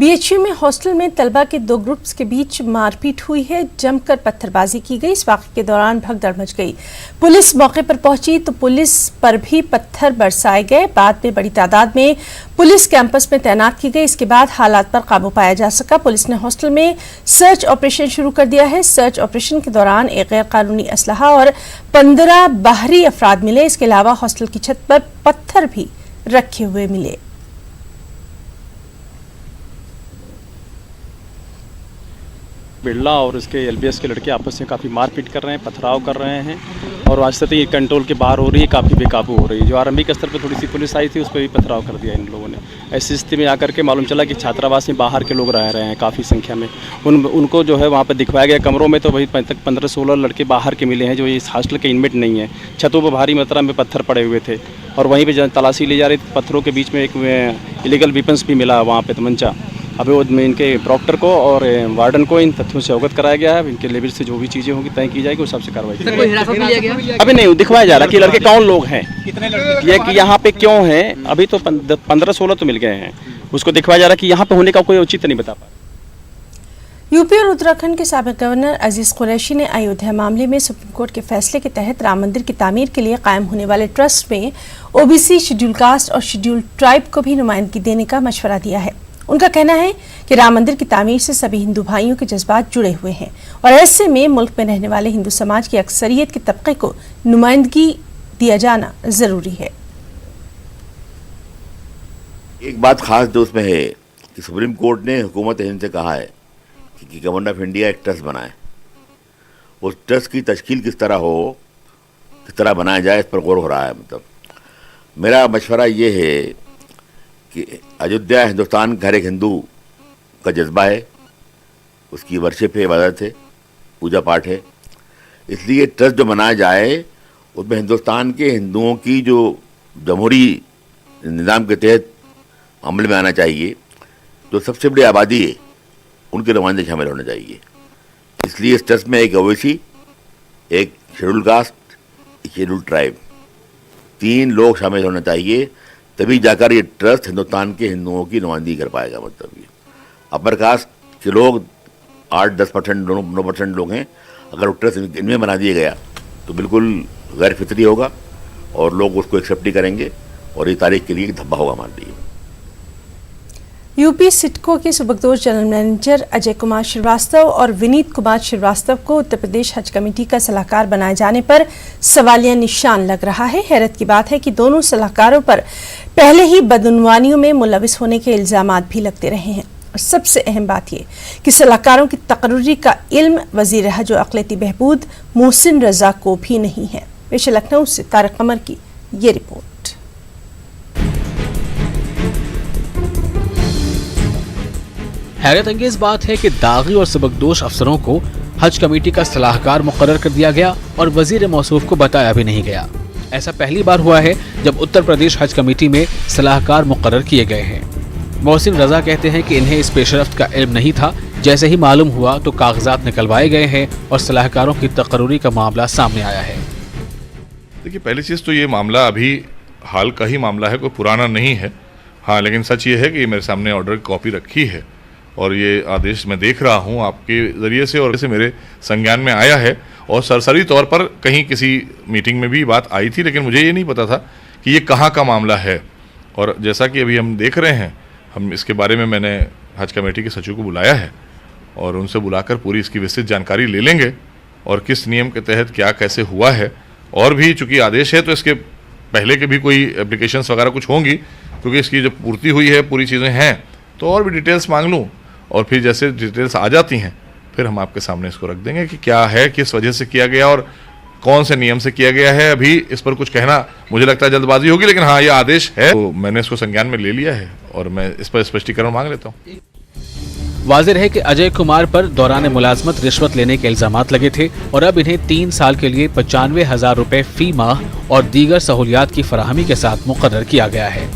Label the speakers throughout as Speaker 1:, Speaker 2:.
Speaker 1: BHU में hostel में तलबा के दो ग्रुप्स के बीच मारपीट हुई है। जमकर पत्थरबाजी की गई। इस वाक़े के दौरान भगदड़ मच गई। पुलिस मौके पर पहुंची तो पुलिस पर भी पत्थर बरसाए गए। बाद में बड़ी तादाद में पुलिस कैंपस में तैनात की गई। इसके बाद हालात पर काबू पाया जा सका। पुलिस ने हॉस्टल में सर्च ऑपरेशन शुरू कर दिया है। सर्च ऑपरेशन के दौरान एक गैर कानूनी असलहा और 15 बाहरी अफराद मिले। इसके अलावा हॉस्टल की छत पर पत्थर भी रखे हुए मिले।
Speaker 2: बिरला और उसके एलबीएस के लड़के आपस में काफ़ी मारपीट कर रहे हैं, पथराव कर रहे हैं और आज तक ये कंट्रोल के बाहर हो रही है, काफ़ी बेकाबू हो रही है। जो आरंभिक स्तर पर थोड़ी सी पुलिस आई थी उस पर भी पथराव कर दिया इन लोगों ने। ऐसी स्थिति में आकर के मालूम चला कि छात्रावास में बाहर के लोग रह रहे हैं काफ़ी संख्या में। उनको जो है वहाँ पर दिखवाया गया कमरों में, तो वही 15-16 लड़के बाहर के मिले हैं जो इस हॉस्टल के इनमेट नहीं है। छतों पर भारी मात्रा में पत्थर पड़े हुए थे और वहीं पर तलाशी ली जा रही थी। पत्थरों के बीच में एक इलीगल वेपन्स भी मिला वहाँ पर, तमंचा। अभी वो इनके प्रॉक्टर को और वार्डन को इन तथ्यों से अवगत कराया गया है। इनके लेवल से जो भी चीज़ें होंगी तय की जाएगी, उस हिसाब से कार्रवाई की जाएगी। अभी नहीं दिखवाया जा रहा कि लड़के कौन लोग हैं, ये कि यहाँ पे क्यों हैं। अभी तो 15-16 तो मिल गए हैं, उसको दिखवाया जा रहा कि यहाँ पे होने का कोई औचित्य नहीं बता पा।
Speaker 1: यूपी और उत्तराखंड के साबिक गवर्नर अजीज कुरैशी ने अयोध्या मामले में सुप्रीम कोर्ट के फैसले के तहत राम मंदिर की तामीर के लिए कायम होने वाले ट्रस्ट में ओबीसी, शेड्यूल कास्ट और शेड्यूल ट्राइब को भी नुमाइंदगी देने का मशवरा दिया है। उनका कहना है कि राम मंदिर की तामीर से सभी हिंदू भाइयों के जज्बात जुड़े हुए हैं और ऐसे में मुल्क में रहने वाले हिंदू समाज की अक्सरियत के तबके को नुमाइंदगी दिया जाना जरूरी है।
Speaker 3: एक बात खास जो उसमें है कि सुप्रीम कोर्ट ने हुकूमत हिंद से कहा है कि गवर्नमेंट ऑफ इंडिया एक ट्रस्ट बनाए। उस ट्रस्ट की तश्कील किस तरह हो, किस तरह बनाया जाए, इस पर गौर हो रहा है। मतलब मेरा मशवरा ये है कि अयोध्या हिंदुस्तान का हर एक हिंदू का जज्बा है, उसकी वर्शिप है, इबादत है, पूजा पाठ है। इसलिए ट्रस्ट जो बनाया जाए उसमें हिंदुस्तान के हिंदुओं की जो जमहूरी निज़ाम के तहत अमल में आना चाहिए, जो सबसे बड़ी आबादी है उनके नुमाइंदे शामिल होने चाहिए। इसलिए इस ट्रस्ट में एक ओबीसी, एक शेड्यूल कास्ट, एक शेड्यूल ट्राइब, 3 लोग शामिल होना चाहिए। तभी जाकर ये ट्रस्ट हिंदुस्तान के हिंदुओं की नुमाइंदगी कर पाएगा। मतलब ये अपर कास्ट के लोग 8-10%, 9% लोग हैं। अगर वो ट्रस्ट इनमें बना दिया गया तो बिल्कुल गैर फितरी होगा और लोग उसको एक्सेप्ट नहीं करेंगे और ये तारीख के लिए एक धब्बा होगा हमारे लिए।
Speaker 1: यूपी सिडको के सुबकदोश जनरल मैनेजर अजय कुमार श्रीवास्तव और विनीत कुमार श्रीवास्तव को उत्तर प्रदेश हज कमेटी का सलाहकार बनाए जाने पर सवालिया निशान लग रहा है। हैरत की बात है कि दोनों सलाहकारों पर पहले ही बदउनवानियों में मुलविस होने के इल्जामात भी लगते रहे हैं और सबसे अहम बात यह कि सलाहकारों की तकर्री का इल्म वजीर हज और अक़लियती बहबूद मोहसिन रजा को भी नहीं है। पेश लखनऊ से तारक कमर की ये रिपोर्ट।
Speaker 4: हैरत अंगेज बात है कि दागी और सबकदोश अफसरों को हज कमेटी का सलाहकार मुकर्रर कर दिया गया और वजीर मौसूफ को बताया भी नहीं गया। ऐसा पहली बार हुआ है जब उत्तर प्रदेश हज कमेटी में सलाहकार मुकर्रर किए गए हैं। मोहसिन रजा कहते हैं कि इन्हें इस पेशरफ्त का इल्म नहीं था। जैसे ही मालूम हुआ तो कागजात निकलवाए गए हैं और सलाहकारों की तकर्री का मामला सामने आया है।
Speaker 5: देखिए, पहली चीज़ तो ये मामला अभी हाल का ही मामला है, कोई पुराना नहीं है। हाँ, लेकिन सच ये है कि मेरे सामने ऑर्डर की कॉपी रखी है और ये आदेश मैं देख रहा हूँ आपके ज़रिए से और से मेरे संज्ञान में आया है। और सरसरी तौर पर कहीं किसी मीटिंग में भी बात आई थी, लेकिन मुझे ये नहीं पता था कि ये कहाँ का मामला है। और जैसा कि अभी हम देख रहे हैं, हम इसके बारे में मैंने हज कमेटी के सचिव को बुलाया है और उनसे बुलाकर पूरी इसकी विस्तृत जानकारी ले लेंगे और किस नियम के तहत क्या कैसे हुआ है। और भी चूँकि आदेश है तो इसके पहले के भी कोई एप्लीकेशंस वगैरह कुछ होंगी, क्योंकि इसकी जब पूर्ति हुई है, पूरी चीज़ें हैं, तो और भी डिटेल्स मांग लूँ और फिर जैसे डिटेल्स आ जाती हैं फिर हम आपके सामने इसको रख देंगे कि क्या है, किस वजह से किया गया और कौन से नियम से किया गया है। अभी इस पर कुछ कहना मुझे लगता है जल्दबाजी होगी, लेकिन हाँ, ये आदेश है तो मैंने इसको संज्ञान में ले लिया है और मैं इस पर स्पष्टीकरण मांग लेता हूँ।
Speaker 4: वाज़ेह है कि अजय कुमार पर दौरान मुलाजमत रिश्वत लेने के इल्जामात लगे थे और अब इन्हें 3 साल के लिए 95,000 रुपए फी माह और दीगर सहूलियात की फराहमी के साथ मुकर्रर किया गया है,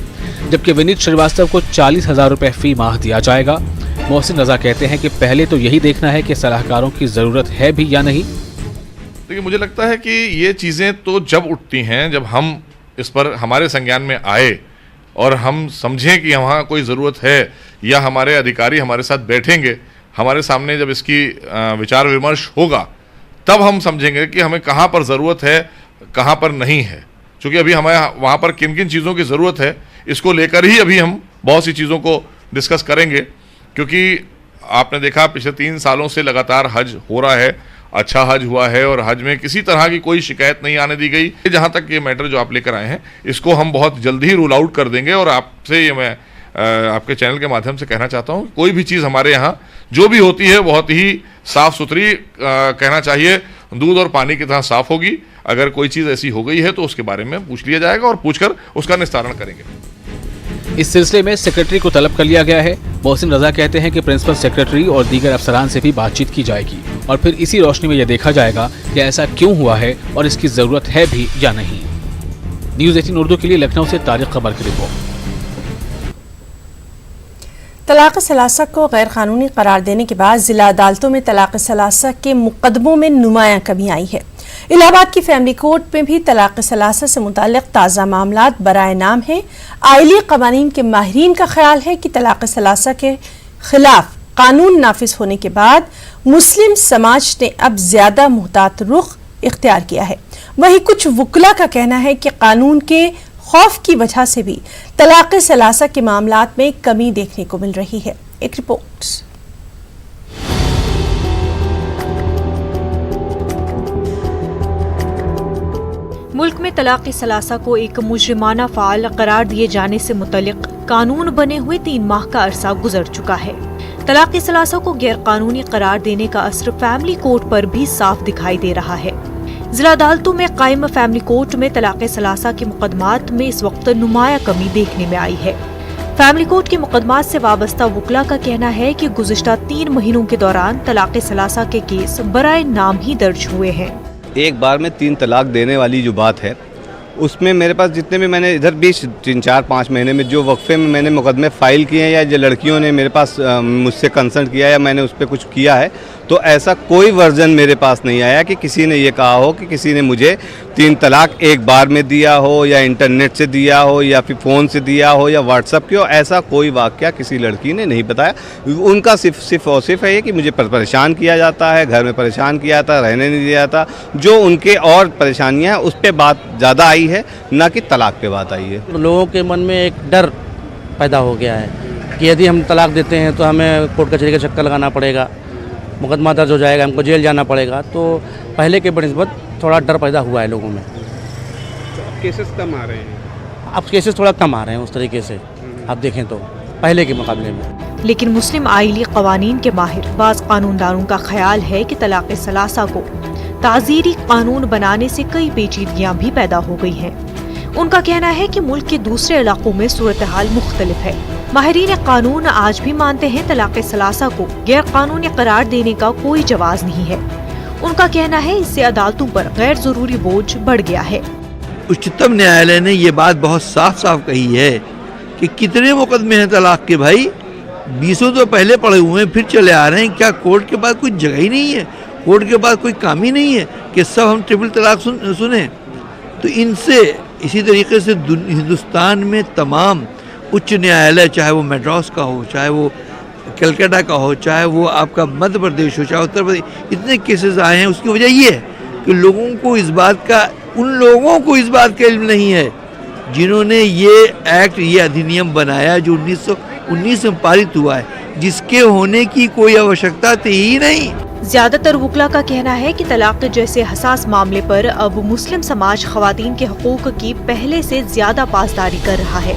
Speaker 4: जबकि विनीत श्रीवास्तव को 40,000 रुपए फी माह दिया जाएगा। मोहसिन रजा कहते हैं कि पहले तो यही देखना है कि सलाहकारों की ज़रूरत है भी या नहीं।
Speaker 5: देखिए, मुझे लगता है कि ये चीज़ें तो जब उठती हैं जब हम इस पर हमारे संज्ञान में आए और हम समझें कि वहाँ कोई ज़रूरत है या हमारे अधिकारी हमारे साथ बैठेंगे, हमारे सामने जब इसकी विचार विमर्श होगा, तब हम समझेंगे कि हमें कहाँ पर ज़रूरत है, कहाँ पर नहीं है। क्योंकि अभी हमें वहाँ पर किन किन चीज़ों की ज़रूरत है, इसको लेकर ही अभी हम बहुत सी चीज़ों को डिस्कस करेंगे। क्योंकि आपने देखा पिछले 3 सालों से लगातार हज हो रहा है, अच्छा हज हुआ है और हज में किसी तरह की कोई शिकायत नहीं आने दी गई। जहाँ तक ये मैटर जो आप लेकर आए हैं, इसको हम बहुत जल्दी ही रूल आउट कर देंगे। और आपसे ये मैं आपके चैनल के माध्यम से कहना चाहता हूँ, कोई भी चीज़ हमारे यहाँ जो भी होती है बहुत ही साफ़ सुथरी, कहना चाहिए दूध और पानी की तरह साफ़ होगी। अगर कोई चीज़ ऐसी हो गई है तो उसके बारे में पूछ लिया जाएगा और पूछकर उसका निस्तारण करेंगे।
Speaker 4: इस सिलसिले में सेक्रेटरी को तलब कर लिया गया है। मोहसिन रजा कहते हैं कि प्रिंसिपल सेक्रेटरी और दीगर अफसरान से भी बातचीत की जाएगी और फिर इसी रोशनी में यह देखा जाएगा कि ऐसा क्यों हुआ है और इसकी जरूरत है भी या नहीं। न्यूज़ 18 उर्दू के लिए लखनऊ से तारिक कमर की रिपोर्ट।
Speaker 1: तलाक़ सलासा को गैर कानूनी करार देने के बाद जिला अदालतों में तलाक़ सलासा के मुकदमों में नुमायां कमी आई है। इलाहाबाद की फैमिली कोर्ट में भी तलाक़ सलासा से मुताल्लिक़ ताज़ा मामलात बराए नाम हैं। आइली क़वानीन के माहिरीन का ख्याल है कि तलाक़ सलासा के खिलाफ कानून नाफिज होने के बाद मुस्लिम समाज ने अब ज्यादा मुहतात रुख इख्तियार किया है। वहीं कुछ वुकला का कहना है कि कानून के खौफ की वजह से भी तलाक़ सलासा के मामलात में कमी देखने को मिल रही है। एक रिपोर्ट।
Speaker 6: मुल्क में तलाक़ सलासा को एक मुजरिमाना फ़ाल करार दिए जाने से मुतल्लिक़ कानून बने हुए 3 माह का अरसा गुजर चुका है। तलाक़ सलासा को गैर कानूनी करार देने का असर फैमिली कोर्ट पर भी साफ दिखाई दे रहा है। जिला अदालतों में कायम फैमिली कोर्ट में तलाक़ सलासा के मुकदमात में इस वक्त नुमाया कमी देखने में आई है। फैमिली कोर्ट के मुकदमात से वाबस्ता वुकला का कहना है कि गुज़िश्ता 3 महीनों के दौरान तलाक़ सलासा के केस बराए नाम ही दर्ज हुए हैं।
Speaker 7: एक बार में 3 तलाक देने वाली जो बात है, उसमें मेरे पास जितने भी मैंने इधर भी 3-4-5 महीने में जो वक्फे में मैंने मुकदमे फ़ाइल किए हैं या जो लड़कियों ने मेरे पास मुझसे कंसल्ट किया या मैंने उस पर कुछ किया है, तो ऐसा कोई वर्जन मेरे पास नहीं आया कि किसी ने ये कहा हो कि किसी ने मुझे 3 तलाक एक बार में दिया हो या इंटरनेट से दिया हो या फिर फ़ोन से दिया हो या व्हाट्सअप की हो। ऐसा कोई वाक़या किसी लड़की ने नहीं बताया। उनका सिर्फ और सिर्फ है ये कि मुझे परेशान किया जाता है, घर में परेशान किया जाता, रहने नहीं दिया जाता। जो उनके और परेशानियाँ हैं उस पर बात ज़्यादा आई है, ना कि तलाक पे बात आई है।
Speaker 8: लोगों के मन में एक डर पैदा हो गया है कि यदि हम तलाक देते हैं तो हमें कोर्ट कचहरी का चक्कर लगाना पड़ेगा, मुकदमा दर्ज हो जाएगा, हमको जेल जाना पड़ेगा। तो पहले के बनिस्बत थोड़ा डर पैदा हुआ है लोगों में।
Speaker 9: तो केसेस कम आ रहे हैं?
Speaker 8: अब केसेस थोड़ा कम आ रहे हैं उस तरीके से, आप देखें तो पहले के मुकाबले में।
Speaker 6: लेकिन मुस्लिम आइली क़वानीन के माहिर बाज़ कानूनदारों का ख्याल है कि तलाक़ सलासा को ताज़ीरी कानून बनाने से कई पेचीदगियाँ भी पैदा हो गई हैं। उनका कहना है कि मुल्क के दूसरे इलाकों में सूरत हाल मुख्तलिफ है। माहिरीन कानून आज भी मानते हैं तलाक़ सलासा को गैर कानूनी करार देने का कोई जवाज़ नहीं है। उनका कहना है इससे अदालतों पर गैर जरूरी बोझ बढ़ गया है।
Speaker 10: उच्चतम न्यायालय ने ये बात बहुत साफ साफ कही है कि कितने मुकदमे हैं तलाक के भाई, 20 तो पहले पड़े हुए हैं, फिर चले आ रहे हैं। क्या कोर्ट के पास कोई जगह ही नहीं है? कोर्ट के पास कोई काम ही नहीं है कि सब हम ट्रिपल तलाक सुने? तो इनसे इसी तरीके से हिंदुस्तान में तमाम उच्च न्यायालय, चाहे वो मद्रास का हो, चाहे वो कलकत्ता का हो, चाहे वो आपका मध्य प्रदेश हो, चाहे उत्तर प्रदेश, इतने केसेस आए हैं। उसकी वजह ये है कि लोगों को इस बात का इल्म नहीं है जिन्होंने ये एक्ट, ये अधिनियम बनाया जो 1919 में पारित हुआ है, जिसके होने की कोई आवश्यकता थी ही नहीं।
Speaker 6: ज्यादातर वुकला का कहना है कि तलाक जैसे हसास मामले पर अब मुस्लिम समाज खवातीन के हकूक की पहले से ज्यादा पासदारी कर रहा है।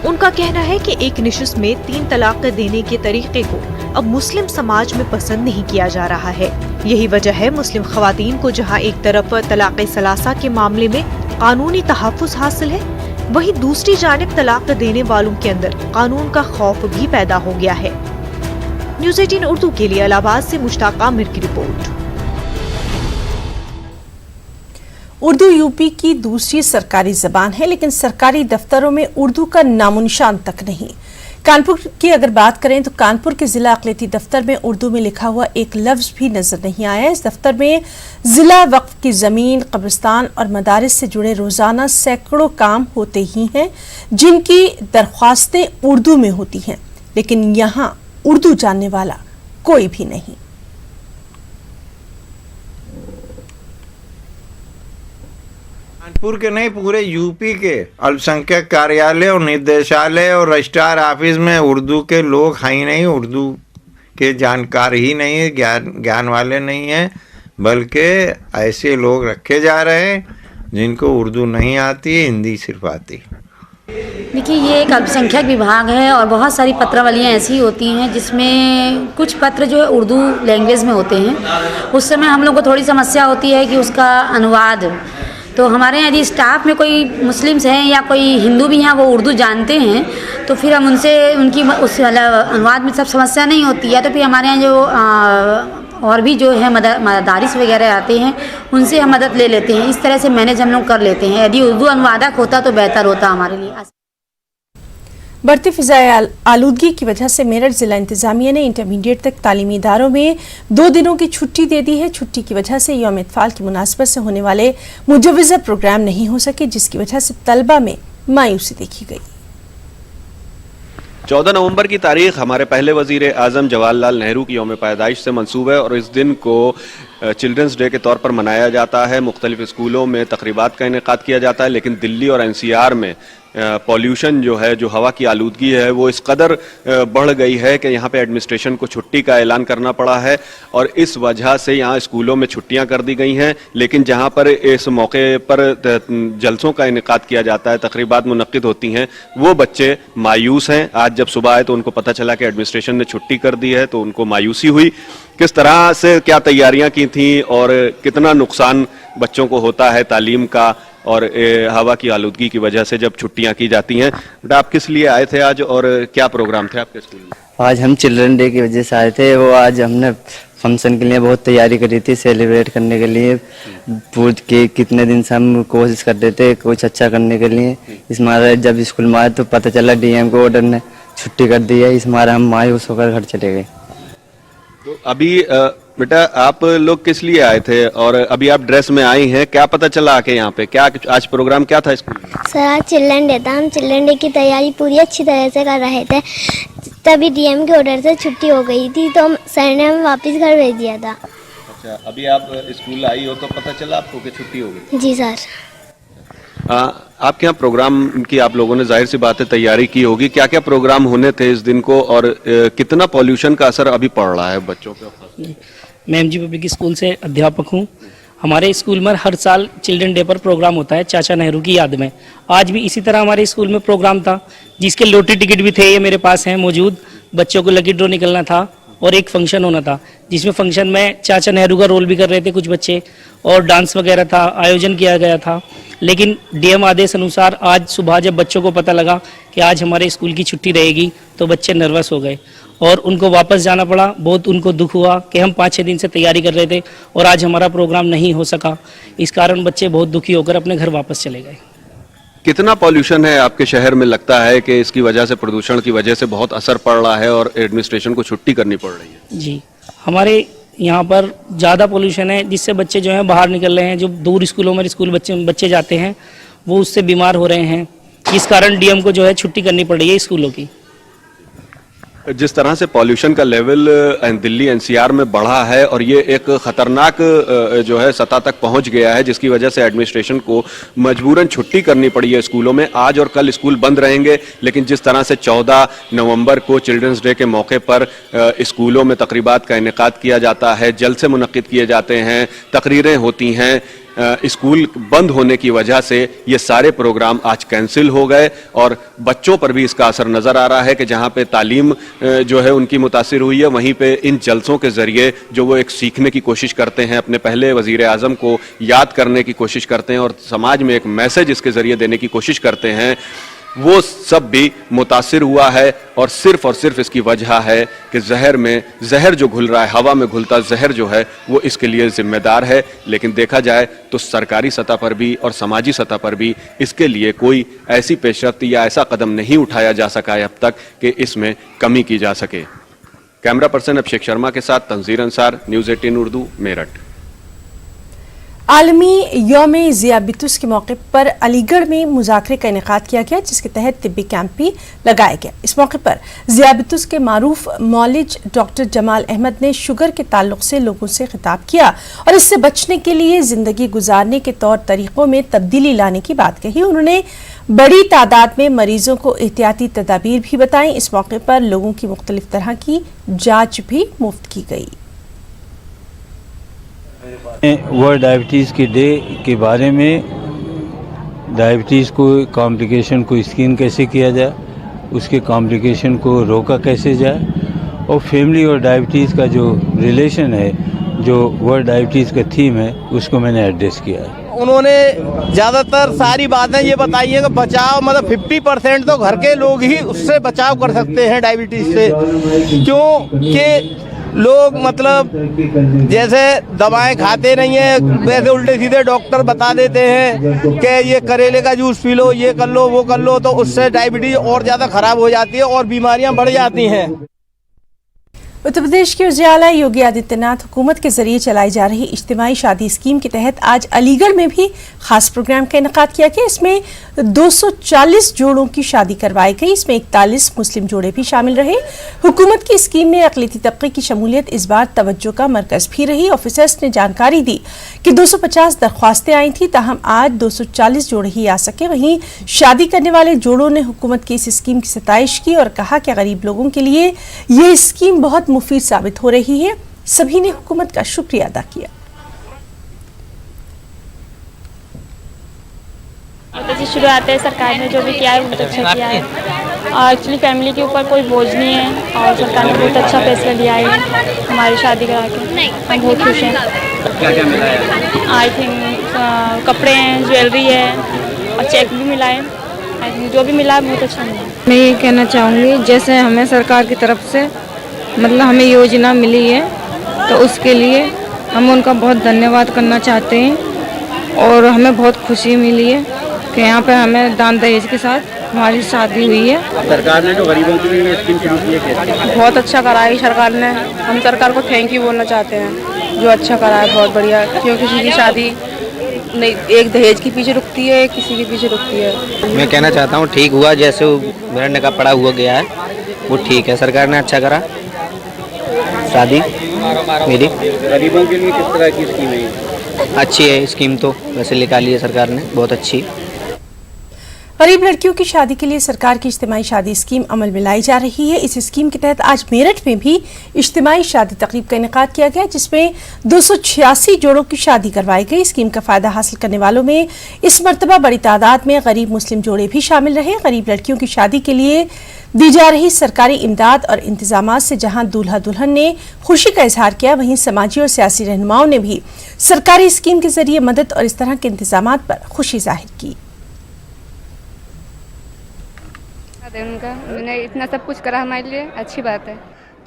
Speaker 6: उनका कहना है कि एक निशिस्त में 3 तलाक देने के तरीके को अब मुस्लिम समाज में पसंद नहीं किया जा रहा है। यही वजह है मुस्लिम खवातीन को जहां एक तरफ तलाक सलासा के मामले में कानूनी तहफ़्फ़ुज़ हासिल है, वहीं दूसरी जानिब तलाक देने वालों के अंदर कानून का खौफ भी पैदा हो गया है। न्यूज़ 18 उर्दू के लिए इलाहाबाद से मुश्ताक आमिर की रिपोर्ट।
Speaker 1: उर्दू यूपी की दूसरी सरकारी जबान है, लेकिन सरकारी दफ्तरों में उर्दू का नामोनिशान तक नहीं। कानपुर की अगर बात करें तो कानपुर के जिला अक़लियती दफ्तर में उर्दू में लिखा हुआ एक लफ्ज़ भी नजर नहीं आया। इस दफ्तर में जिला वक्फ की ज़मीन, कब्रिस्तान और मदारिस से जुड़े रोज़ाना सैकड़ों काम होते ही हैं जिनकी दरख्वास्तें उर्दू में होती हैं। लेकिन यहाँ उर्दू जानने वाला कोई भी नहीं।
Speaker 11: कानपुर के नहीं, पूरे यूपी के अल्पसंख्यक कार्यालय और निर्देशालय और रजिस्ट्रार ऑफिस में उर्दू के लोग हैं ही नहीं, उर्दू के जानकार ही नहीं है, ज्ञान वाले नहीं हैं, बल्कि ऐसे लोग रखे जा रहे हैं जिनको उर्दू नहीं आती, हिंदी सिर्फ आती।
Speaker 12: देखिए, ये एक अल्पसंख्यक विभाग है और बहुत सारी पत्रावलियाँ ऐसी होती हैं जिसमें कुछ पत्र जो है उर्दू लैंग्वेज में होते हैं। उस समय हम लोग को थोड़ी समस्या होती है कि उसका अनुवाद, तो हमारे यहाँ यदि स्टाफ में कोई मुस्लिम्स हैं या कोई हिंदू भी हैं, वो उर्दू जानते हैं, तो फिर हम उनसे उनकी उस अनुवाद में सब समस्या नहीं होती है। तो फिर हमारे यहाँ जो और भी जो है मदारिस वगैरह आते हैं, उनसे हम मदद ले लेते हैं। इस तरह से मैनेज हम लोग कर लेते हैं। यदि उर्दू अनुवादक होता तो बेहतर होता हमारे लिए।
Speaker 1: बढ़ती फिजाई आलूदगी की वजह से मेरठ जिला इंतजामिया ने इंटरमीडिएट तक तालीमी इदारों में 2 दिनों की छुट्टी दे दी है। छुट्टी की वजह से यौम इत्फाल की मुनासबत से होने वाले मुजव्वज़ा प्रोग्राम नहीं हो सके, जिसकी वजह से तलबा में मायूसी देखी गई।
Speaker 13: 14 नवंबर की तारीख हमारे पहले वजीर आज़म जवाहरलाल नेहरू की यौम पैदाइश से मंसूब है और इस दिन को चिल्ड्रंस डे के तौर पर मनाया जाता है। मुख्तलिफ स्कूलों में तकरीबात का इनेकाद किया जाता है, लेकिन दिल्ली और NCR में पॉल्यूशन जो है, जो हवा की आलूदगी है, वो इस कदर बढ़ गई है कि यहाँ पे एडमिनिस्ट्रेशन को छुट्टी का ऐलान करना पड़ा है और इस वजह से यहाँ स्कूलों में छुट्टियाँ कर दी गई हैं। लेकिन जहाँ पर इस मौके पर जलसों का इनेकाद किया जाता है, तकरीबात मुनक्किद होती हैं, वो बच्चे मायूस हैं। आज जब सुबह आए तो उनको पता चला कि एडमिनिस्ट्रेशन ने छुट्टी कर दी है, तो उनको मायूसी हुई। किस तरह से क्या तैयारियां की थी और कितना नुकसान बच्चों को होता है तालीम का और हवा की आलूदगी की वजह से जब छुट्टियां की जाती हैं। बेटा, आप किस लिए आए थे आज और क्या प्रोग्राम थे आपके स्कूल में?
Speaker 14: आज हम चिल्ड्रन डे की वजह से आए थे। वो आज हमने फंक्शन के लिए बहुत तैयारी करी थी, सेलिब्रेट करने के लिए। पूछ के कितने दिन से हम कोशिश कर रहे थे कुछ अच्छा करने के लिए। इस मारे जब स्कूल में आए तो पता चला DM को ऑर्डर ने छुट्टी कर दी है। इस मारे हम मायूस होकर घर चले गए।
Speaker 13: तो अभी बेटा, आप लोग किस लिए आए थे और अभी आप ड्रेस में आई हैं, क्या पता चला आके यहाँ पे? क्या आज प्रोग्राम क्या था स्कूल में?
Speaker 15: सर, आज चिल्ड्रन डे था। हम चिल्ड्रन डे की तैयारी पूरी अच्छी तरह से कर रहे थे, तभी DM के ऑर्डर से छुट्टी हो गई थी, तो सर ने हमें वापस घर भेज दिया था।
Speaker 13: अच्छा, अभी आप स्कूल आई हो तो पता चला आपको कि छुट्टी हो गई?
Speaker 15: जी सर।
Speaker 13: आपके यहाँ प्रोग्राम की आप लोगों ने जाहिर सी बात है तैयारी की होगी। क्या क्या प्रोग्राम होने थे इस दिन को और कितना पॉल्यूशन का असर अभी पड़ रहा है बच्चों पे?
Speaker 16: मैं MG पब्लिक स्कूल से अध्यापक हूँ। हमारे स्कूल में हर साल चिल्ड्रन डे पर प्रोग्राम होता है चाचा नेहरू की याद में। आज भी इसी तरह हमारे स्कूल में प्रोग्राम था, जिसके लॉटरी टिकट भी थे, ये मेरे पास हैं मौजूद। बच्चों को लकी ड्रॉ निकलना था और एक फंक्शन होना था, जिसमें फंक्शन में चाचा नेहरू का रोल भी कर रहे थे कुछ बच्चे और डांस वगैरह था, आयोजन किया गया था। लेकिन DM आदेश अनुसार आज सुबह जब बच्चों को पता लगा कि आज हमारे स्कूल की छुट्टी रहेगी, तो बच्चे नर्वस हो गए और उनको वापस जाना पड़ा। बहुत उनको दुख हुआ कि हम 5-6 दिन से तैयारी कर रहे थे और आज हमारा प्रोग्राम नहीं हो सका। इस कारण बच्चे बहुत दुखी होकर अपने घर वापस चले गए।
Speaker 13: कितना पॉल्यूशन है आपके शहर में? लगता है कि इसकी वजह से, प्रदूषण की वजह से बहुत असर पड़ रहा है और एडमिनिस्ट्रेशन को छुट्टी करनी पड़ रही है।
Speaker 16: जी, हमारे यहाँ पर ज़्यादा पोल्यूशन है, जिससे बच्चे जो हैं बाहर निकल रहे हैं। जो दूर स्कूलों में बच्चे जाते हैं, वो उससे बीमार हो रहे हैं। इस कारण DM को जो है छुट्टी करनी पड़ रही है स्कूलों की।
Speaker 13: जिस तरह से पॉल्यूशन का लेवल दिल्ली NCR में बढ़ा है और ये एक खतरनाक जो है सतह तक पहुंच गया है, जिसकी वजह से एडमिनिस्ट्रेशन को मजबूरन छुट्टी करनी पड़ी है स्कूलों में। आज और कल स्कूल बंद रहेंगे, लेकिन जिस तरह से 14 नवंबर को चिल्ड्रंस डे के मौके पर स्कूलों में तकरीबात का इनेकाद किया जाता है, जलसे मुनक्किद किए जाते हैं, तकरीरें होती हैं, स्कूल बंद होने की वजह से ये सारे प्रोग्राम आज कैंसिल हो गए और बच्चों पर भी इसका असर नज़र आ रहा है कि जहाँ पे तालीम जो है उनकी मुतासिर हुई है, वहीं पे इन जलसों के ज़रिए जो वो एक सीखने की कोशिश करते हैं, अपने पहले वज़ीर आज़म को याद करने की कोशिश करते हैं और समाज में एक मैसेज इसके ज़रिए देने की कोशिश करते हैं, वो सब भी मुतासिर हुआ है। और सिर्फ इसकी वजह है कि जहर जो घुल रहा है, हवा में घुलता जहर जो है, वो इसके लिए जिम्मेदार है। लेकिन देखा जाए तो सरकारी सतह पर भी और समाजी सतह पर भी इसके लिए कोई ऐसी पेशरफ्त या ऐसा कदम नहीं उठाया जा सका है अब तक कि इसमें कमी की जा सके। कैमरा पर्सन अभिषेक शर्मा के साथ तंजीर अंसार, न्यूज़ 18 उर्दू, मेरठ।
Speaker 1: आलमी यौम ज़ियाबितुस के मौके पर अलीगढ़ में मुज़ाकरे का इनेकाद किया गया, जिसके तहत तिब्बी कैंप भी लगाया गया। इस मौके पर ज़ियाबितुस के मारूफ मौलिज डॉक्टर जमाल अहमद ने शुगर के ताल्लुक से लोगों से खिताब किया और इससे बचने के लिए ज़िंदगी गुजारने के तौर तरीक़ों में तब्दीली लाने की बात कही। उन्होंने बड़ी तादाद में मरीजों को एहतियाती तदाबीर भी बताई। इस मौके पर लोगों की मुख्तलिफ तरह की जाँच भी मुफ्त की गई।
Speaker 17: वर्ल्ड डायबिटीज़ के डे के बारे में डायबिटीज़ को कॉम्प्लिकेशन को स्क्रीन कैसे किया जाए, उसके कॉम्प्लिकेशन को रोका कैसे जाए और फैमिली और डायबिटीज़ का जो रिलेशन है, जो वर्ल्ड डायबिटीज़ का थीम है, उसको मैंने एड्रेस किया है।
Speaker 18: उन्होंने ज़्यादातर सारी बातें ये बताई हैं कि बचाव मतलब 50% तो घर के लोग ही उससे बचाव कर सकते हैं डायबिटीज़ से, क्योंकि लोग मतलब जैसे दवाएं खाते नहीं हैं, वैसे उल्टे सीधे डॉक्टर बता देते हैं कि ये करेले का जूस पी लो, ये कर लो, वो कर लो, तो उससे डायबिटीज और ज़्यादा खराब हो जाती है और बीमारियां बढ़ जाती हैं।
Speaker 1: उत्तर प्रदेश के वज़ीर-ए-आला योगी आदित्यनाथ हुकूमत के जरिए चलाई जा रही इज्तिमाई शादी स्कीम के तहत आज अलीगढ़ में भी खास प्रोग्राम का इनेकाद किया गया। इसमें 240 जोड़ों की शादी करवाई गई। इसमें 41 मुस्लिम जोड़े भी शामिल रहे। हुकूमत की स्कीम में अक़लियती तबके की शमूलियत इस बार तवज्जो का मरकज़ भी रही। ऑफिसर्स ने जानकारी दी कि 250 दरख्वास्तें आई थी, ताहम आज 240 जोड़े ही आ सके। वहीं शादी करने वाले जोड़ों ने हुकूमत की इस स्कीम की सताइश की और कहा कि गरीब लोगों के लिए ये स्कीम बहुत मुफीद साबित हो रही है। सभी ने हुकूमत का शुक्रिया अदा किया।
Speaker 19: बहुत अच्छी शुरुआत है, सरकार ने जो भी किया है बहुत अच्छा किया है और एक्चुअली फैमिली के ऊपर कोई बोझ नहीं है और सरकार ने बहुत अच्छा फैसला लिया है हमारी शादी करा के। हम बहुत खुश हैं।
Speaker 20: क्या क्या मिला है?
Speaker 19: आई थिंक कपड़े हैं, ज्वेलरी है और चेक भी मिला है। आई थिंक जो भी मिला है बहुत अच्छा मिला है।
Speaker 21: मैं ये कहना चाहूँगी, जैसे हमें सरकार की तरफ से मतलब हमें योजना मिली है, तो उसके लिए हम उनका बहुत धन्यवाद करना चाहते हैं और हमें बहुत खुशी मिली है कि यहाँ पे हमें दान दहेज के साथ हमारी शादी हुई है।
Speaker 20: सरकार ने जो गरीबों के लिए स्कीम शुरू की है,
Speaker 21: बहुत अच्छा करा है सरकार ने। हम सरकार को थैंक यू बोलना चाहते हैं, जो अच्छा करा है बहुत बढ़िया, क्योंकि किसी की शादी नहीं एक दहेज के पीछे रुकती है, किसी के पीछे रुकती है।
Speaker 22: मैं कहना चाहता हूँ ठीक हुआ, जैसे मेरा निकाह पड़ा हुआ गया है वो ठीक है, सरकार ने अच्छा करा शादी मेरी।
Speaker 20: गरीबों के लिए किस तरह की स्कीम है?
Speaker 22: अच्छी है स्कीम, तो वैसे निकाली है सरकार ने, बहुत अच्छी।
Speaker 1: गरीब लड़कियों की शादी के लिए सरकार की इज्तिमाई शादी स्कीम अमल में लाई जा रही है। इस स्कीम के तहत आज मेरठ में भी इज्तिमाई शादी तकरीब का इनेकाद किया गया, जिसमें 286 जोड़ों की शादी करवाई गई। स्कीम का फायदा हासिल करने वालों में इस मरतबा बड़ी तादाद में गरीब मुस्लिम जोड़े भी शामिल रहे। गरीब लड़कियों की शादी के लिए दी जा रही सरकारी इमदाद और इंतजामात से जहां दूल्हा दुल्हन ने खुशी का इजहार किया, वहीं समाजी और सियासी रहनुमाओं ने भी सरकारी स्कीम के जरिए मदद और इस तरह के इंतजामात पर खुशी जाहिर की।
Speaker 23: उनका मैंने इतना सब कुछ करा हमारे लिए, अच्छी बात है।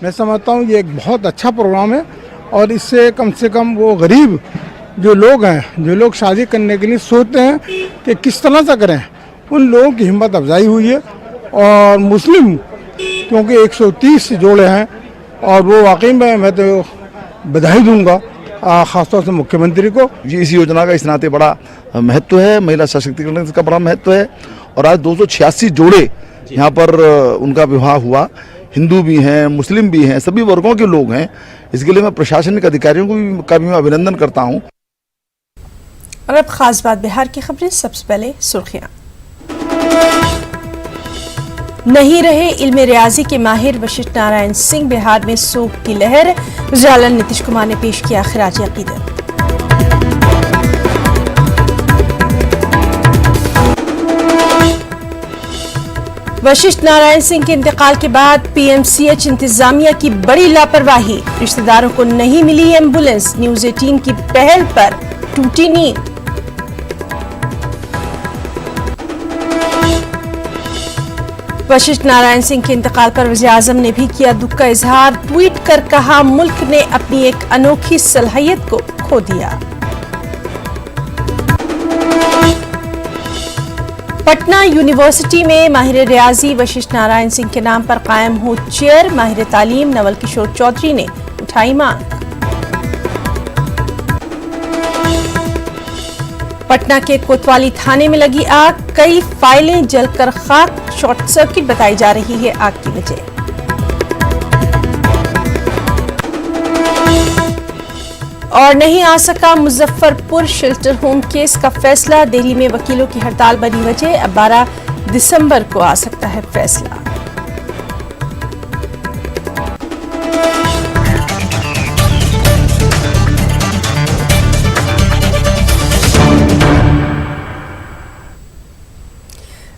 Speaker 24: मैं समझता हूँ ये एक बहुत अच्छा प्रोग्राम है और इससे कम वो गरीब जो लोग हैं, जो लोग शादी करने के लिए सोचते हैं कि किस तरह से करें, उन लोगों की हिम्मत अफजाई हुई है। और मुस्लिम क्योंकि 130 जोड़े हैं और वो वाकई में मैं तो बधाई दूंगा ख़ासतौर से मुख्यमंत्री को।
Speaker 25: इस योजना का इस नाते बड़ा महत्व है, महिला सशक्तिकरण का बड़ा महत्व है। और आज 286 जोड़े यहाँ पर उनका विवाह हुआ, हिंदू भी हैं, मुस्लिम भी हैं, सभी वर्गों के लोग हैं। इसके लिए मैं प्रशासनिक अधिकारियों का भी मैं अभिनंदन करता हूँ।
Speaker 1: और अब खास बात बिहार की खबरें। सबसे पहले सुर्खियां। नहीं रहे इल्म रियाजी के माहिर वशिष्ठ नारायण सिंह, बिहार में शोक की लहर। वज़ीर-ए-आला नीतीश कुमार ने पेश किया खिराज अक़ीदत। वशिष्ठ नारायण सिंह के इंतकाल के बाद पीएमसीएच इंतजामिया की बड़ी लापरवाही, रिश्तेदारों को नहीं मिली एम्बुलेंस। न्यूज़ 18 की पहल पर टूटी नींद। वशिष्ठ नारायण सिंह के इंतकाल पर वज़ीर-ए-आज़म ने भी किया दुख का इजहार। ट्वीट कर कहा, मुल्क ने अपनी एक अनोखी सलाहियत को खो दिया। पटना यूनिवर्सिटी में माहिर रियाजी वशिष्ठ नारायण सिंह के नाम पर कायम हो चेयर। माहिर तालीम नवल किशोर चौधरी ने उठाई मांग। पटना के कोतवाली थाने में लगी आग, कई फाइलें जलकर खाक, शॉर्ट सर्किट बताई जा रही है आग की वजह। और नहीं आ सका मुजफ्फरपुर शेल्टर होम केस का फैसला, दिल्ली में वकीलों की हड़ताल बनी वजह, अब 12 दिसंबर को आ सकता है फैसला।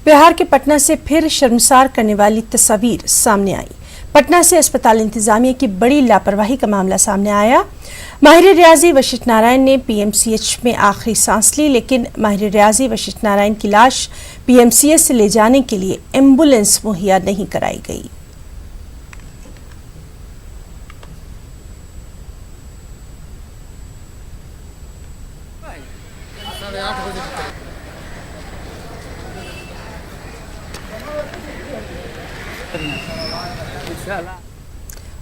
Speaker 1: बिहार के पटना से फिर शर्मसार करने वाली तस्वीर सामने आई। पटना से अस्पताल इंतजामिया की बड़ी लापरवाही का मामला सामने आया। माहिर रियाजी वशिष्ठ नारायण ने पीएमसीएच में आखिरी सांस ली, लेकिन माहिर रियाजी वशिष्ठ नारायण की लाश पीएमसीएच से ले जाने के लिए एम्बुलेंस मुहैया नहीं कराई गई।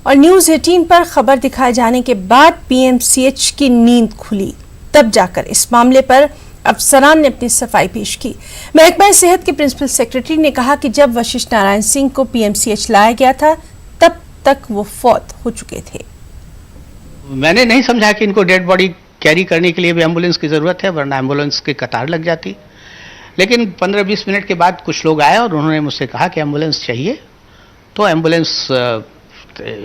Speaker 1: और न्यूज 18 पर खबर दिखाए जाने के बाद पीएमसीएच की नींद खुली, तब जाकर इस मामले पर अफसरान ने अपनी सफाई पेश की। महकमा सेहत के प्रिंसिपल सेक्रेटरी ने कहा कि जब वशिष्ठ नारायण सिंह को पीएमसीएच लाया गया था तब तक वो फौत हो चुके थे।
Speaker 2: मैंने नहीं समझा कि इनको डेड बॉडी कैरी करने के लिए भी एम्बुलेंस की जरूरत है, वरना एम्बुलेंस की कतार लग जाती। लेकिन 15-20 मिनट के बाद कुछ लोग आए और उन्होंने मुझसे कहा कि एम्बुलेंस चाहिए, तो एम्बुलेंस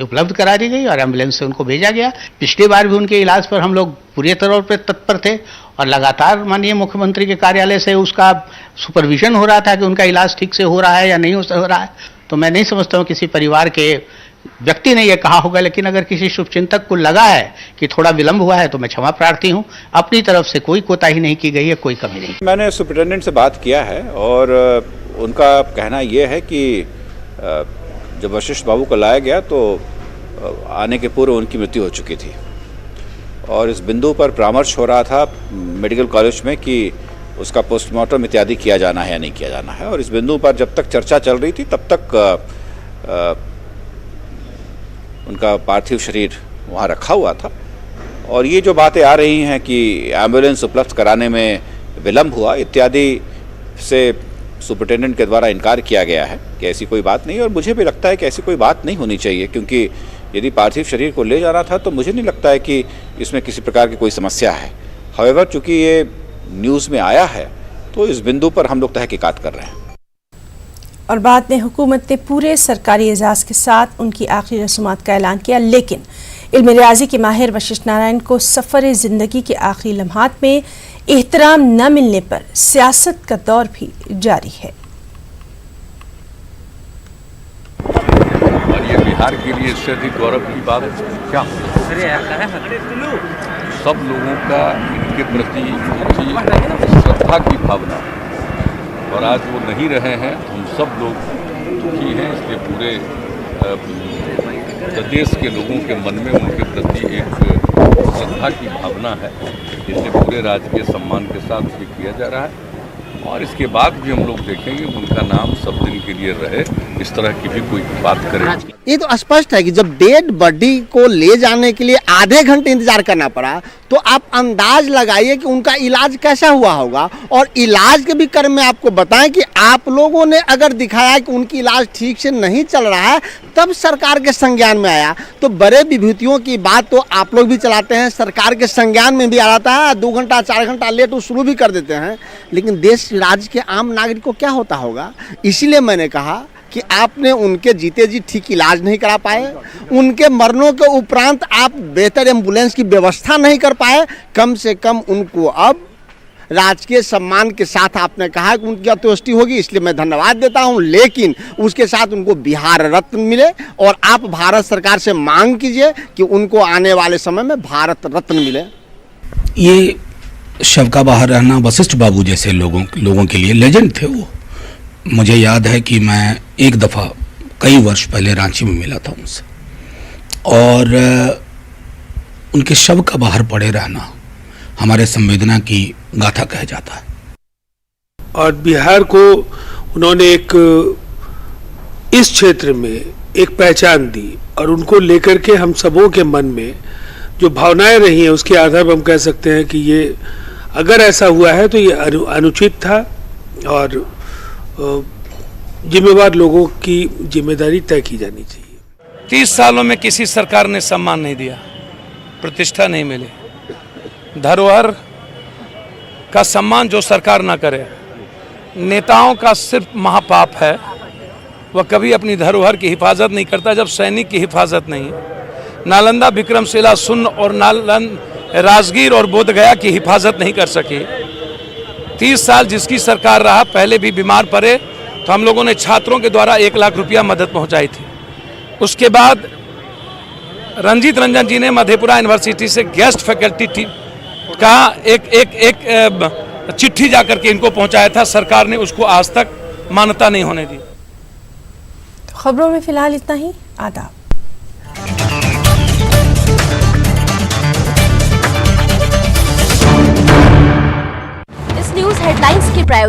Speaker 2: उपलब्ध करा दी गई और एम्बुलेंस से उनको भेजा गया। पिछली बार भी उनके इलाज पर हम लोग पूरे तौर पर तत्पर थे और लगातार माननीय मुख्यमंत्री के कार्यालय से उसका सुपरविजन हो रहा था कि उनका इलाज ठीक से हो रहा है या नहीं हो रहा है। तो मैं नहीं समझता हूँ किसी परिवार के व्यक्ति ने यह कहा होगा, लेकिन अगर किसी शुभचिंतक को लगा है कि थोड़ा विलंब हुआ है तो मैं क्षमा प्रार्थी हूँ। अपनी तरफ से कोई कोताही नहीं की गई है, कोई कमी नहीं।
Speaker 3: मैंने सुपरिटेंडेंट से बात किया है और उनका कहना यह है कि जब वशिष्ठ बाबू को लाया गया तो आने के पूर्व उनकी मृत्यु हो चुकी थी और इस बिंदु पर परामर्श हो रहा था मेडिकल कॉलेज में कि उसका पोस्टमार्टम इत्यादि किया जाना है या नहीं किया जाना है। और इस बिंदु पर जब तक चर्चा चल रही थी तब तक उनका पार्थिव शरीर वहाँ रखा हुआ था। और ये जो बातें आ रही हैं कि एम्बुलेंस उपलब्ध कराने में विलम्ब हुआ इत्यादि से सुपरिटेंडेंट के द्वारा इनकार किया गया है कि ऐसी कोई बात नहीं। और मुझे भी लगता है कि ऐसी कोई बात नहीं होनी चाहिए, क्योंकि यदि पार्थिव शरीर को ले जाना था तो मुझे नहीं लगता है कि इसमें किसी प्रकार की कोई समस्या है। हाउएवर, चूंकि ये न्यूज़ में आया है तो इस बिंदु पर हम लोग तहकीकात कर रहे हैं।
Speaker 1: और बाद में हुकूमत ने पूरे सरकारी एजाज के साथ उनकी आखिरी रसूमात का ऐलान किया, लेकिन इल्म रियाजी के माहिर वशिष्ठ नारायण को सफ़र ज़िंदगी के आखिरी लम्हात में एहतराम न मिलने पर सियासत का दौर भी जारी है।
Speaker 4: और ये बिहार के लिए इससे अधिक गौरव की बात क्या? सब लोगों का इनके प्रति श्रद्धा की भावना, और आज वो नहीं रहे हैं, हम सब लोग दुखी हैं। इसलिए पूरे प्रदेश के लोगों के मन में उनके प्रति एक श्रद्धा की भावना है, जिसे पूरे राजकीय सम्मान के साथ भी किया जा रहा है। और इसके बाद भी हम लोग देखेंगे उनका नाम सब दिन के लिए रहे, इस तरह की भी कोई बात करें।
Speaker 18: ये तो स्पष्ट है कि जब डेड बॉडी को ले जाने के लिए आधे घंटे इंतजार करना पड़ा तो आप अंदाज लगाइए कि उनका इलाज कैसा हुआ होगा। और इलाज के भी क्रम में आपको बताएं कि आप लोगों ने अगर दिखाया कि उनकी इलाज ठीक से नहीं चल रहा है तब सरकार के संज्ञान में आया। तो बड़े विभूतियों की बात तो आप लोग भी चलाते हैं, सरकार के संज्ञान में भी आ जाता है, 2 घंटा 4 घंटा लेट वो शुरू भी कर देते हैं। लेकिन देश राज्य के आम नागरिक को क्या होता होगा? इसीलिए मैंने कहा कि आपने उनके जीते जी ठीक इलाज नहीं करा पाए, उनके मरनों के उपरांत आप बेहतर एम्बुलेंस की व्यवस्था नहीं कर पाए। कम से कम उनको अब राजकीय सम्मान के साथ आपने कहा कि उनकी अंत्येष्टि होगी, इसलिए मैं धन्यवाद देता हूं। लेकिन उसके साथ उनको बिहार रत्न मिले और आप भारत सरकार से मांग कीजिए कि उनको आने वाले समय में भारत रत्न मिले।
Speaker 5: ये शव का बाहर रहना वशिष्ठ बाबू जैसे लोगों के लिए लेजेंड थे। वो मुझे याद है कि मैं एक दफ़ा कई वर्ष पहले रांची में मिला था उनसे, और उनके शव का बाहर पड़े रहना हमारे संवेदना की गाथा कह जाता है।
Speaker 7: और बिहार को उन्होंने एक इस क्षेत्र में एक पहचान दी और उनको लेकर के हम सबों के मन में जो भावनाएं रही हैं उसके आधार पर हम कह सकते हैं कि ये अगर ऐसा हुआ है तो ये अनुचित था और जिम्मेवार लोगों की जिम्मेदारी तय की जानी चाहिए।
Speaker 6: 30 सालों में किसी सरकार ने सम्मान नहीं दिया, प्रतिष्ठा नहीं मिली। धरोहर का सम्मान जो सरकार ना करे, नेताओं का सिर्फ महापाप है, वह कभी अपनी धरोहर की हिफाजत नहीं करता जब सैनिक की हिफाजत नहीं है। नालंदा, विक्रमशिला, सुन्न और राजगीर और बोधगया की हिफाजत नहीं कर सकी। 30 साल जिसकी सरकार रहा, पहले भी बीमार पड़े तो हम लोगों ने छात्रों के द्वारा 1 लाख रुपया मदद पहुंचाई थी। उसके बाद रंजीत रंजन जी ने मधेपुरा यूनिवर्सिटी से गेस्ट फैकल्टी का एक चिट्ठी जाकर के इनको पहुंचाया था। सरकार ने उसको आज तक मान्यता नहीं होने दी।
Speaker 1: खबरों में फिलहाल इतना ही। आदाब।
Speaker 8: इस न्यूज हेडलाइंस के प्रायोजक